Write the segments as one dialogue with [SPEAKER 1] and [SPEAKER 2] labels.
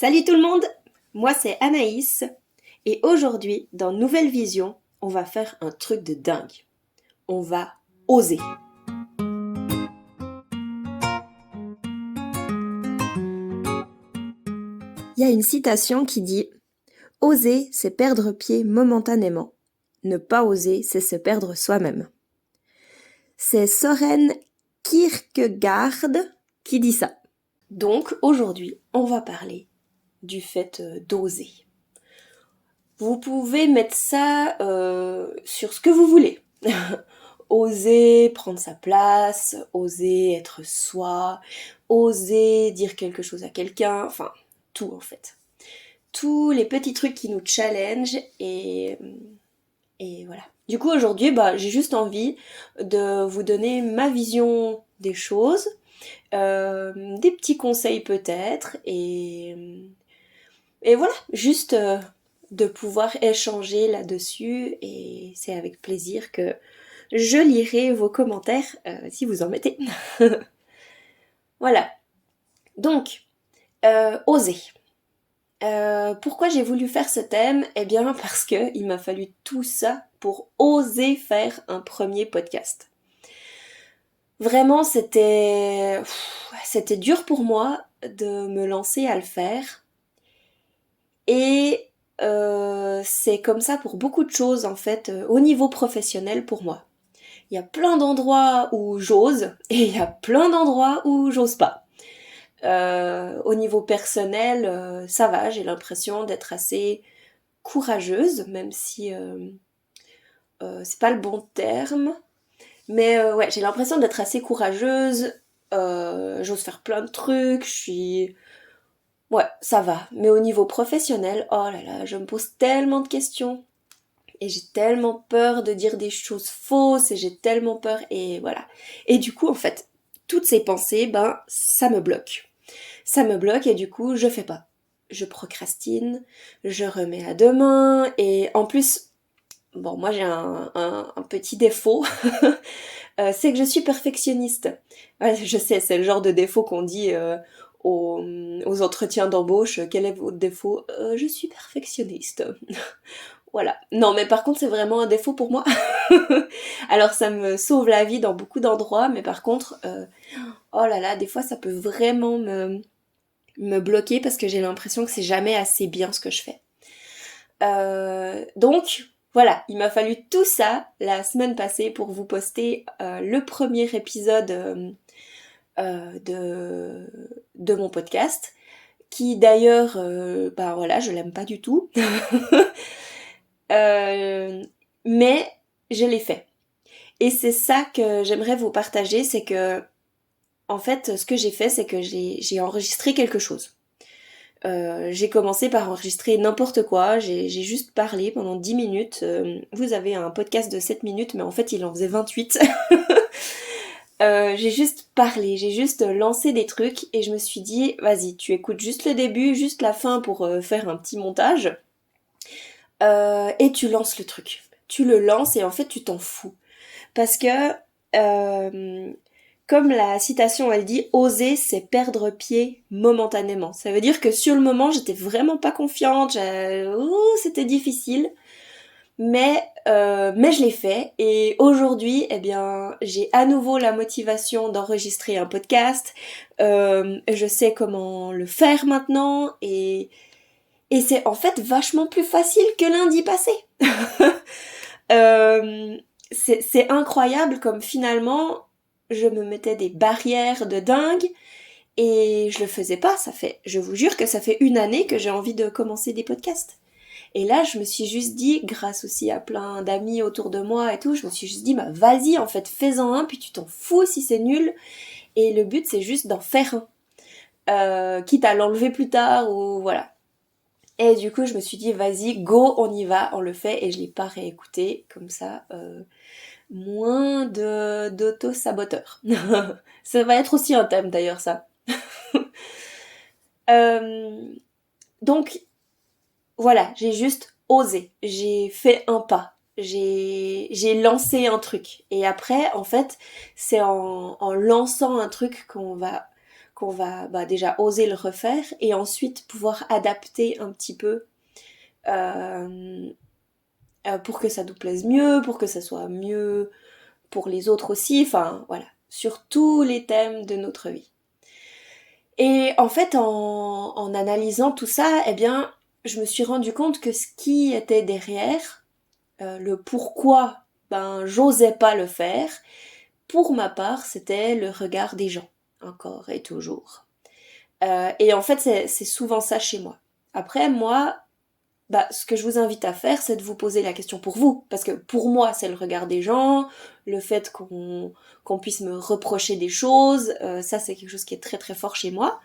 [SPEAKER 1] Salut tout le monde, moi c'est Anaïs et aujourd'hui dans Nouvelle Vision, on va faire un truc de dingue. On va oser. Il y a une citation qui dit « Oser, c'est perdre pied momentanément. Ne pas oser, c'est se perdre soi-même. » C'est Søren Kierkegaard qui dit ça. Donc aujourd'hui, on va parler du fait d'oser. Vous pouvez mettre ça sur ce que vous voulez. Oser prendre sa place, oser être soi, oser dire quelque chose à quelqu'un, enfin tout en fait. Tous les petits trucs qui nous challengent et voilà. Du coup aujourd'hui, j'ai juste envie de vous donner ma vision des choses, des petits conseils peut-être, et voilà, juste de pouvoir échanger là-dessus, et c'est avec plaisir que je lirai vos commentaires si vous en mettez. Voilà. Donc, oser. Pourquoi j'ai voulu faire ce thème ? Eh bien parce que il m'a fallu tout ça pour oser faire un premier podcast. Vraiment, c'était dur pour moi de me lancer à le faire. Et c'est comme ça pour beaucoup de choses en fait, au niveau professionnel pour moi. Il y a plein d'endroits où j'ose et il y a plein d'endroits où j'ose pas. Au niveau personnel, ça va, j'ai l'impression d'être assez courageuse, même si c'est pas le bon terme. Mais ouais, j'ai l'impression d'être assez courageuse, j'ose faire plein de trucs, je suis... Ouais, ça va. Mais au niveau professionnel, oh là là, je me pose tellement de questions. Et j'ai tellement peur de dire des choses fausses, et j'ai tellement peur, et voilà. Et du coup, en fait, toutes ces pensées, ça me bloque. Ça me bloque, et du coup, je fais pas. Je procrastine, je remets à demain, et en plus, bon, moi j'ai un petit défaut, c'est que je suis perfectionniste. Ouais, je sais, c'est le genre de défaut qu'on dit aux entretiens d'embauche. Quel est votre défaut ? Je suis perfectionniste. Voilà. Non, mais par contre, c'est vraiment un défaut pour moi. Alors, ça me sauve la vie dans beaucoup d'endroits, mais par contre, oh là là, des fois, ça peut vraiment me bloquer parce que j'ai l'impression que c'est jamais assez bien ce que je fais. Donc, voilà, il m'a fallu tout ça la semaine passée pour vous poster le premier épisode de mon podcast, qui d'ailleurs, voilà, je l'aime pas du tout. Mais je l'ai fait. Et c'est ça que j'aimerais vous partager, c'est que, en fait, ce que j'ai fait, c'est que j'ai enregistré quelque chose. J'ai commencé par enregistrer n'importe quoi, j'ai juste parlé pendant 10 minutes. Vous avez un podcast de 7 minutes, mais en fait, il en faisait 28. J'ai juste parlé, j'ai juste lancé des trucs, et je me suis dit, vas-y, tu écoutes juste le début, juste la fin pour faire un petit montage. Et tu lances le truc. Tu le lances et en fait tu t'en fous. Parce que, comme la citation elle dit, oser c'est perdre pied momentanément. Ça veut dire que sur le moment j'étais vraiment pas confiante, c'était difficile. Mais je l'ai fait, et aujourd'hui, eh bien, j'ai à nouveau la motivation d'enregistrer un podcast. Je sais comment le faire maintenant, et c'est en fait vachement plus facile que lundi passé. C'est incroyable comme finalement je me mettais des barrières de dingue et je le faisais pas. Je vous jure que ça fait 1 année que j'ai envie de commencer des podcasts. Et là, je me suis juste dit, grâce aussi à plein d'amis autour de moi et tout, je me suis juste dit, vas-y, en fait, fais-en un, puis tu t'en fous si c'est nul. Et le but, c'est juste d'en faire un. Quitte à l'enlever plus tard, ou voilà. Et du coup, je me suis dit, vas-y, go, on y va, on le fait. Et je l'ai pas réécouté, comme ça, moins d'auto-saboteur. Ça va être aussi un thème, d'ailleurs, ça. Donc, voilà, j'ai juste osé. J'ai fait un pas. J'ai lancé un truc. Et après, en fait, c'est en lançant un truc qu'on va déjà oser le refaire et ensuite pouvoir adapter un petit peu pour que ça nous plaise mieux, pour que ça soit mieux pour les autres aussi, enfin voilà, sur tous les thèmes de notre vie. Et en fait, en analysant tout ça, eh bien, je me suis rendu compte que ce qui était derrière, le pourquoi j'osais pas le faire, pour ma part, c'était le regard des gens, encore et toujours. Et en fait, c'est souvent ça chez moi. Après, moi, ce que je vous invite à faire, c'est de vous poser la question pour vous. Parce que pour moi, c'est le regard des gens, le fait qu'on puisse me reprocher des choses, ça c'est quelque chose qui est très très fort chez moi.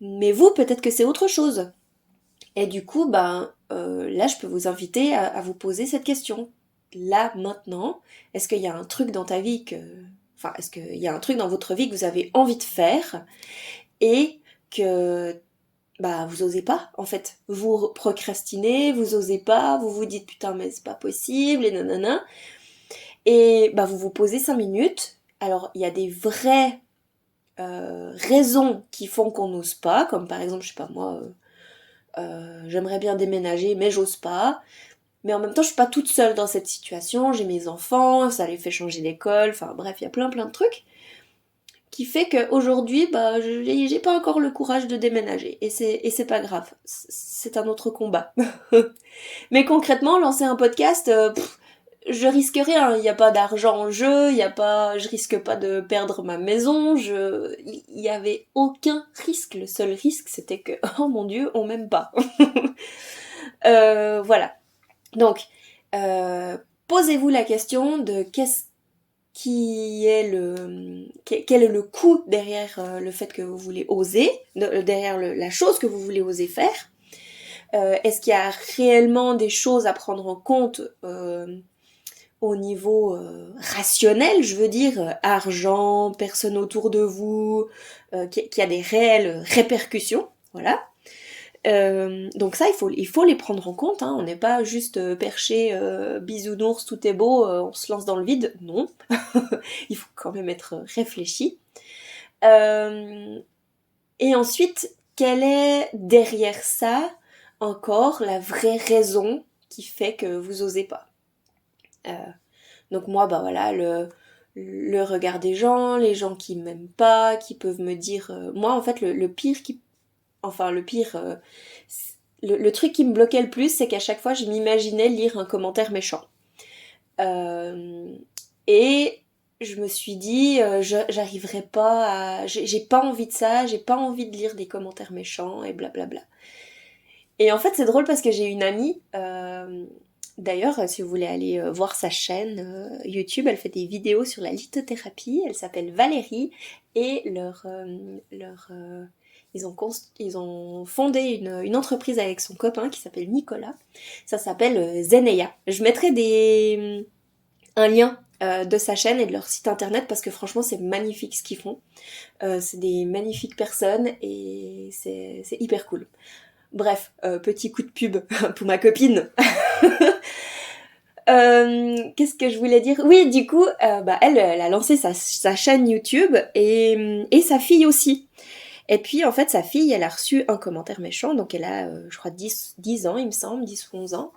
[SPEAKER 1] Mais vous, peut-être que c'est autre chose. Et du coup, là, je peux vous inviter à vous poser cette question. Là, maintenant, est-ce qu'il y a un truc dans ta vie est-ce qu'il y a un truc dans votre vie que vous avez envie de faire et que vous osez pas, en fait. Vous procrastinez, vous osez pas, vous vous dites putain mais c'est pas possible et nanana. Et vous vous posez 5 minutes. Alors il y a des vraies raisons qui font qu'on n'ose pas, comme par exemple, je sais pas moi, j'aimerais bien déménager mais j'ose pas. Mais en même temps je suis pas toute seule dans cette situation, j'ai mes enfants, ça les fait changer d'école, enfin bref, il y a plein de trucs qui fait qu'aujourd'hui, j'ai pas encore le courage de déménager. Et c'est pas grave. C'est un autre combat. Mais concrètement, lancer un podcast, je risque rien. Il n'y a pas d'argent en jeu, je risque pas de perdre ma maison, il y avait aucun risque. Le seul risque, c'était que, oh mon Dieu, on m'aime pas. Voilà. Donc, posez-vous la question de quel est le coût derrière le fait que vous voulez oser, derrière la chose que vous voulez oser faire. Est-ce qu'il y a réellement des choses à prendre en compte au niveau rationnel, je veux dire, argent, personnes autour de vous, qui a des réelles répercussions, voilà. Donc ça, il faut les prendre en compte, hein. On n'est pas juste perché, bisounours, tout est beau, on se lance dans le vide, non. Il faut quand même être réfléchi. Et ensuite, quelle est derrière ça encore la vraie raison qui fait que vous osez pas? Donc moi, voilà, le regard des gens, les gens qui m'aiment pas, qui peuvent me dire... moi, en fait, le pire le truc qui me bloquait le plus, c'est qu'à chaque fois, je m'imaginais lire un commentaire méchant. Et je me suis dit, j'arriverai pas à... J'ai pas envie de ça, j'ai pas envie de lire des commentaires méchants et blablabla. Et en fait, c'est drôle parce que j'ai une amie... D'ailleurs, si vous voulez aller voir sa chaîne YouTube, elle fait des vidéos sur la lithothérapie. Elle s'appelle Valérie et ils ont fondé une entreprise avec son copain qui s'appelle Nicolas. Ça s'appelle Zeneia. Je mettrai un lien de sa chaîne et de leur site internet parce que franchement c'est magnifique ce qu'ils font. C'est des magnifiques personnes et c'est hyper cool. Bref, petit coup de pub pour ma copine. Qu'est-ce que je voulais dire? Oui, du coup, elle a lancé sa chaîne YouTube et sa fille aussi. Et puis, en fait, sa fille, elle a reçu un commentaire méchant. Donc, elle a, je crois, 10 ans, il me semble, 10 ou 11 ans.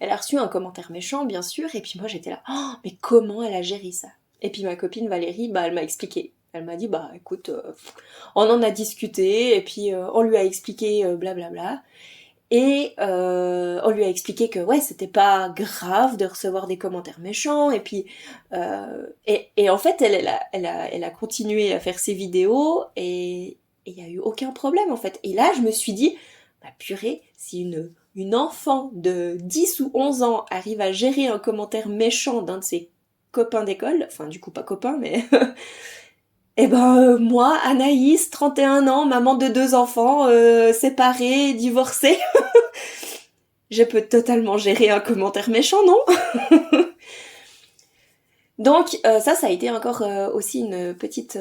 [SPEAKER 1] Elle a reçu un commentaire méchant, bien sûr. Et puis, moi, j'étais là, oh, mais comment elle a géré ça? Et puis, ma copine Valérie, elle m'a expliqué. Elle m'a dit, écoute, on en a discuté. Et puis, on lui a expliqué blablabla. Et on lui a expliqué que ouais, c'était pas grave de recevoir des commentaires méchants. Et puis et en fait, elle a continué à faire ses vidéos et il y a eu aucun problème en fait. Et là, je me suis dit, purée, si une enfant de 10 ou 11 ans arrive à gérer un commentaire méchant d'un de ses copains d'école, enfin du coup pas copain, mais et moi, Anaïs, 31 ans, maman de 2 enfants, séparée, divorcée, je peux totalement gérer un commentaire méchant, non? Donc ça a été encore aussi une petite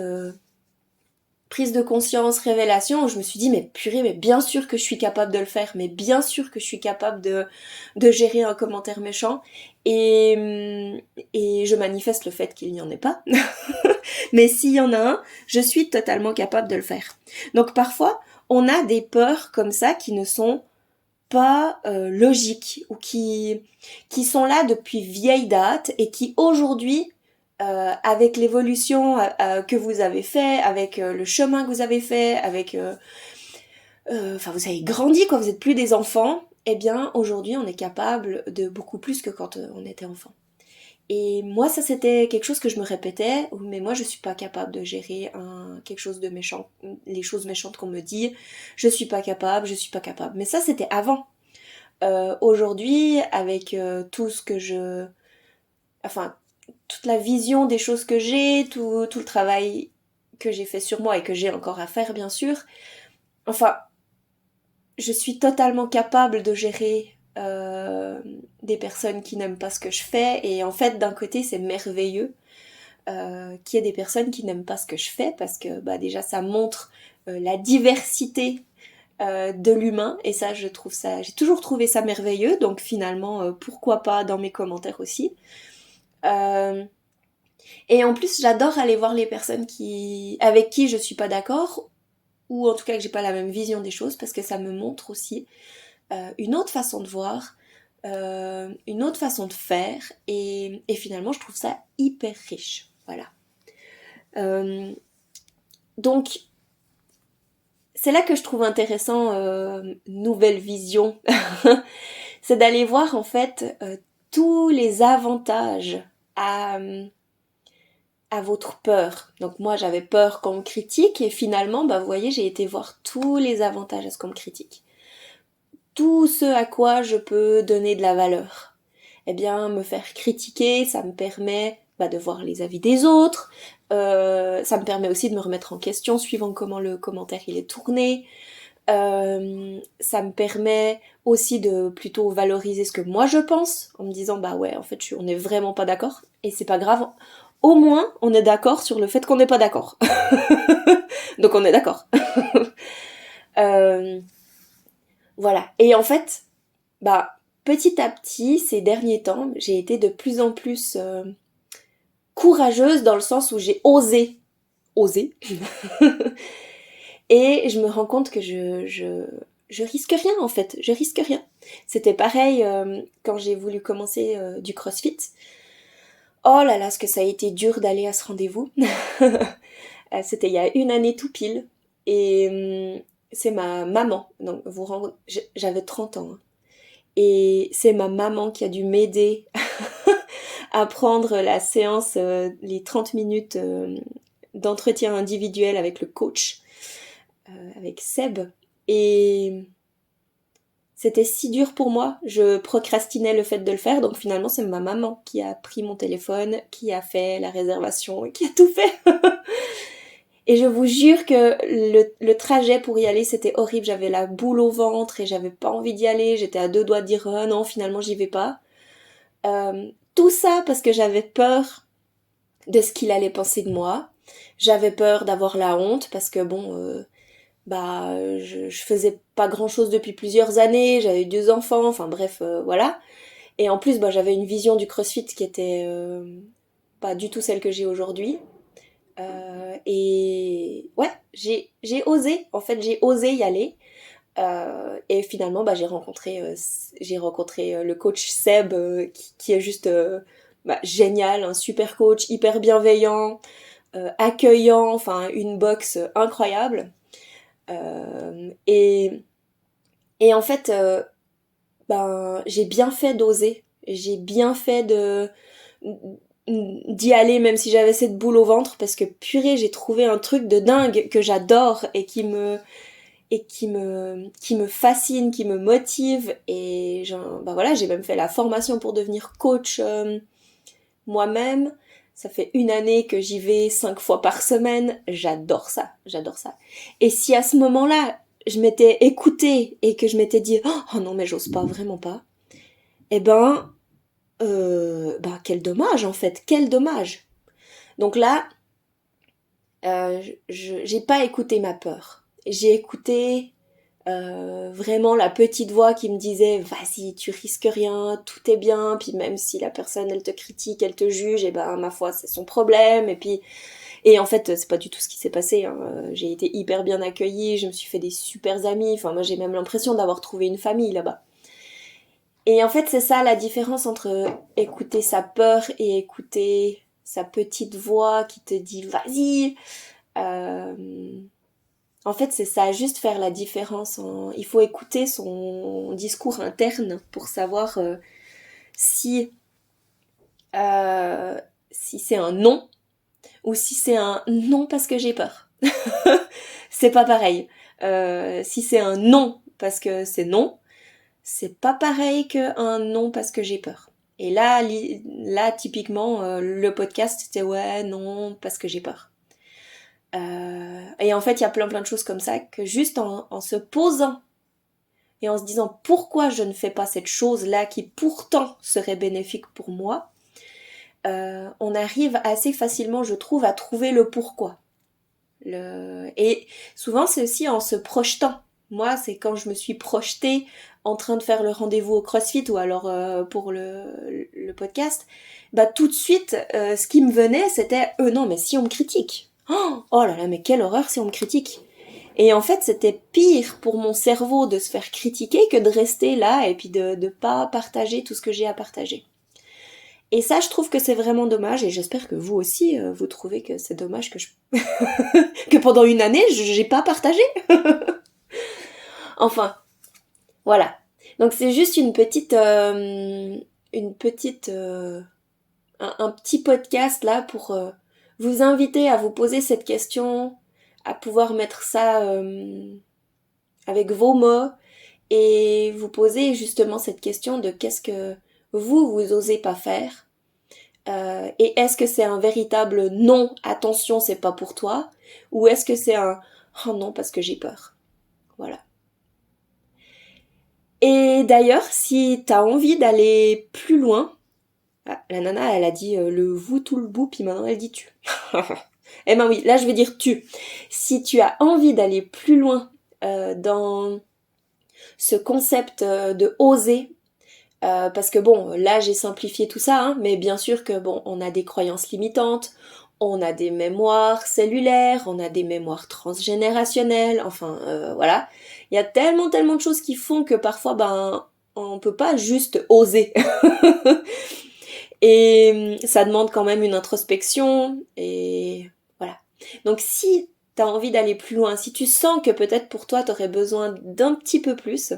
[SPEAKER 1] prise de conscience, révélation, où je me suis dit, mais purée, mais bien sûr que je suis capable de le faire, mais bien sûr que je suis capable de gérer un commentaire méchant, et je manifeste le fait qu'il n'y en ait pas. Mais s'il y en a un, je suis totalement capable de le faire. Donc parfois, on a des peurs comme ça qui ne sont pas logiques, ou qui sont là depuis vieille date, et qui aujourd'hui, avec l'évolution que vous avez fait, avec le chemin que vous avez fait, avec enfin vous avez grandi quand vous êtes plus des enfants, eh bien aujourd'hui on est capable de beaucoup plus que quand on était enfant. Et moi ça c'était quelque chose que je me répétais, mais moi je suis pas capable de gérer quelque chose de méchant, les choses méchantes qu'on me dit, je suis pas capable, je suis pas capable. Mais ça c'était avant. Aujourd'hui, avec tout ce que enfin, toute la vision des choses que j'ai, tout le travail que j'ai fait sur moi et que j'ai encore à faire, bien sûr, enfin, je suis totalement capable de gérer des personnes qui n'aiment pas ce que je fais. Et en fait, d'un côté, c'est merveilleux qu'il y ait des personnes qui n'aiment pas ce que je fais, parce que bah, déjà, ça montre la diversité de l'humain, et ça je trouve ça, j'ai toujours trouvé ça merveilleux, donc finalement pourquoi pas dans mes commentaires aussi. Et en plus j'adore aller voir les personnes avec qui je suis pas d'accord, ou en tout cas que j'ai pas la même vision des choses, parce que ça me montre aussi une autre façon de voir, une autre façon de faire, et finalement je trouve ça hyper riche, voilà. Donc c'est là que je trouve intéressant Nouvelle Vision, c'est d'aller voir en fait tous les avantages à, à votre peur. Donc moi j'avais peur qu'on me critique, et finalement bah vous voyez j'ai été voir tous les avantages à ce qu'on me critique. Tout ce à quoi je peux donner de la valeur. Eh bien me faire critiquer, ça me permet de voir les avis des autres, ça me permet aussi de me remettre en question suivant comment le commentaire il est tourné. Ça me permet aussi de plutôt valoriser ce que moi je pense, en me disant bah ouais en fait on est vraiment pas d'accord, et c'est pas grave, au moins on est d'accord sur le fait qu'on n'est pas d'accord. Donc on est d'accord. euh, voilà, et en fait bah petit à petit ces derniers temps j'ai été de plus en plus courageuse, dans le sens où j'ai osé et je me rends compte que je risque rien en fait, je risque rien. C'était pareil quand j'ai voulu commencer du CrossFit. Oh là là, ce que ça a été dur d'aller à ce rendez-vous. C'était il y a une année tout pile. Et c'est ma maman, donc j'avais 30 ans, hein. Et c'est ma maman qui a dû m'aider à prendre la séance, les 30 minutes d'entretien individuel avec le coach, avec Seb. Et c'était si dur pour moi, je procrastinais le fait de le faire, donc finalement c'est ma maman qui a pris mon téléphone, qui a fait la réservation, qui a tout fait. Et je vous jure que le trajet pour y aller c'était horrible, j'avais la boule au ventre et j'avais pas envie d'y aller, j'étais à deux doigts de dire oh non finalement j'y vais pas. Tout ça parce que j'avais peur de ce qu'il allait penser de moi, j'avais peur d'avoir la honte parce que bon... je faisais pas grand chose depuis plusieurs années, j'avais 2 enfants, enfin bref, voilà. Et en plus, j'avais une vision du CrossFit qui était pas du tout celle que j'ai aujourd'hui. Et ouais, j'ai osé, en fait, j'ai osé y aller. Et finalement, j'ai rencontré le coach Seb, qui est juste génial, un super coach, hyper bienveillant, accueillant, enfin une box incroyable. Et en fait, j'ai bien fait d'oser. J'ai bien fait d'y aller même si j'avais cette boule au ventre, parce que purée, j'ai trouvé un truc de dingue que j'adore et qui me fascine, qui me motive. Et voilà, j'ai même fait la formation pour devenir coach moi-même. Ça fait une année que j'y vais 5 fois par semaine. J'adore ça, j'adore ça. Et si à ce moment-là, je m'étais écoutée et que je m'étais dit oh non mais j'ose pas, vraiment pas, eh quel dommage en fait, quel dommage. Donc là, j'ai pas écouté ma peur. J'ai écouté vraiment la petite voix qui me disait vas-y, tu risques rien, tout est bien, puis même si la personne elle te critique, elle te juge, et ben ma foi c'est son problème, et en fait c'est pas du tout ce qui s'est passé, hein. J'ai été hyper bien accueillie, je me suis fait des super amis, enfin moi j'ai même l'impression d'avoir trouvé une famille là-bas. Et en fait c'est ça la différence entre écouter sa peur et écouter sa petite voix qui te dit vas-y. En fait, c'est ça, juste faire la différence. Il faut écouter son discours interne pour savoir si, euh, si c'est un non ou si c'est un non parce que j'ai peur. C'est pas pareil. Si c'est un non parce que c'est non, c'est pas pareil qu'un non parce que j'ai peur. Et là typiquement, le podcast, c'était ouais, non, parce que j'ai peur. Et en fait, il y a plein de choses comme ça que juste en se posant et en se disant pourquoi je ne fais pas cette chose-là qui pourtant serait bénéfique pour moi, on arrive assez facilement, je trouve, à trouver le pourquoi. Et souvent, c'est aussi en se projetant. Moi, c'est quand je me suis projetée en train de faire le rendez-vous au CrossFit ou alors pour le podcast, bah tout de suite, ce qui me venait, c'était non, mais si on me critique. Oh là là, mais quelle horreur si on me critique. Et en fait, c'était pire pour mon cerveau de se faire critiquer que de rester là et puis de pas partager tout ce que j'ai à partager. Et ça, je trouve que c'est vraiment dommage, et j'espère que vous aussi, vous trouvez que c'est dommage que que pendant une année, j'ai pas partagé. Enfin, voilà. Donc c'est juste un petit podcast là pour vous inviter à vous poser cette question, à pouvoir mettre ça avec vos mots et vous poser justement cette question de qu'est-ce que vous osez pas faire, et est-ce que c'est un véritable non, attention, c'est pas pour toi, ou est-ce que c'est un oh non parce que j'ai peur. Voilà. Et d'ailleurs, si t'as envie d'aller plus loin, la nana elle a dit le vous tout le bout, puis maintenant elle dit tu. Eh ben oui, là je vais dire tu. Si tu as envie d'aller plus loin dans ce concept de oser, parce que bon, là j'ai simplifié tout ça, hein, mais bien sûr que bon, on a des croyances limitantes, on a des mémoires cellulaires, on a des mémoires transgénérationnelles, enfin voilà. Il y a tellement de choses qui font que parfois ben on peut pas juste oser. Et ça demande quand même une introspection et voilà. Donc si t'as envie d'aller plus loin, si tu sens que peut-être pour toi t'aurais besoin d'un petit peu plus,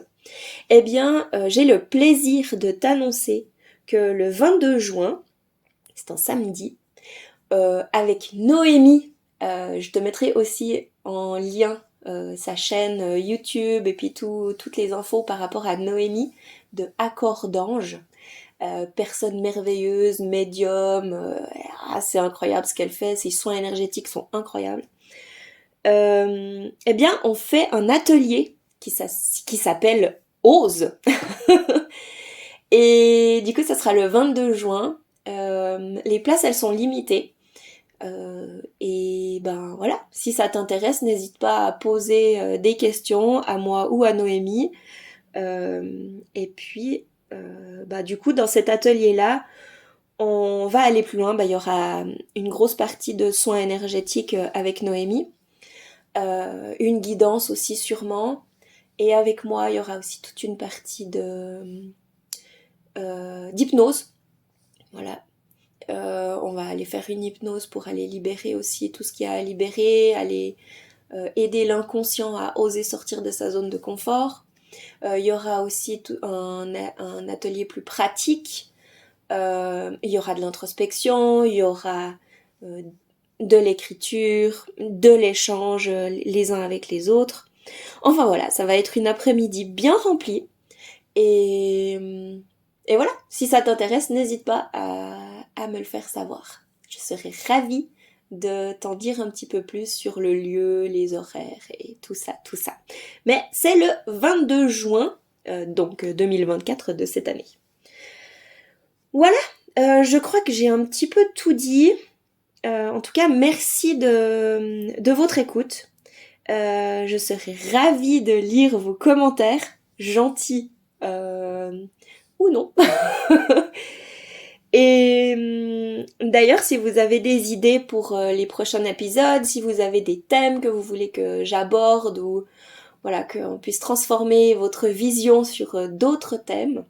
[SPEAKER 1] eh bien, j'ai le plaisir de t'annoncer que le 22 juin, c'est un samedi, avec Noémie, je te mettrai aussi en lien sa chaîne YouTube et puis toutes les infos par rapport à Noémie de Accord d'Ange. Personne merveilleuse, médium, c'est incroyable ce qu'elle fait, ses soins énergétiques sont incroyables. Eh bien, on fait un atelier qui s'appelle Ose. Et du coup, ça sera le 22 juin. Les places, elles sont limitées. Et ben voilà, si ça t'intéresse, n'hésite pas à poser des questions à moi ou à Noémie. Et puis, bah, du coup, dans cet atelier-là, on va aller plus loin. Bah, il y aura une grosse partie de soins énergétiques avec Noémie. Une guidance aussi sûrement. Et avec moi, il y aura aussi toute une partie d'hypnose. Voilà. On va aller faire une hypnose pour aller libérer aussi tout ce qu'il y a à libérer, aller aider l'inconscient à oser sortir de sa zone de confort. Il y aura aussi un atelier plus pratique. Il y aura de l'introspection, il y aura de l'écriture, de l'échange les uns avec les autres. Enfin voilà, ça va être une après-midi bien remplie. Et voilà, si ça t'intéresse, n'hésite pas à me le faire savoir. Je serais ravie de t'en dire un petit peu plus sur le lieu, les horaires et tout ça, tout ça. Mais c'est le 22 juin, donc 2024 de cette année. Voilà, je crois que j'ai un petit peu tout dit. En tout cas, merci de votre écoute. Je serai ravie de lire vos commentaires, gentils ou non. Et d'ailleurs, si vous avez des idées pour les prochains épisodes, si vous avez des thèmes que vous voulez que j'aborde ou voilà, qu'on puisse transformer votre vision sur d'autres thèmes,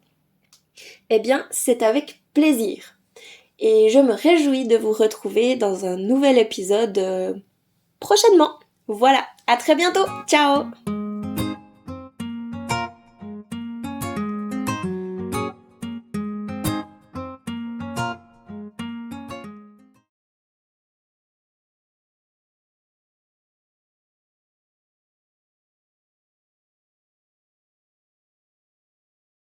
[SPEAKER 1] eh bien, c'est avec plaisir. Et je me réjouis de vous retrouver dans un nouvel épisode prochainement. Voilà, à très bientôt. Ciao!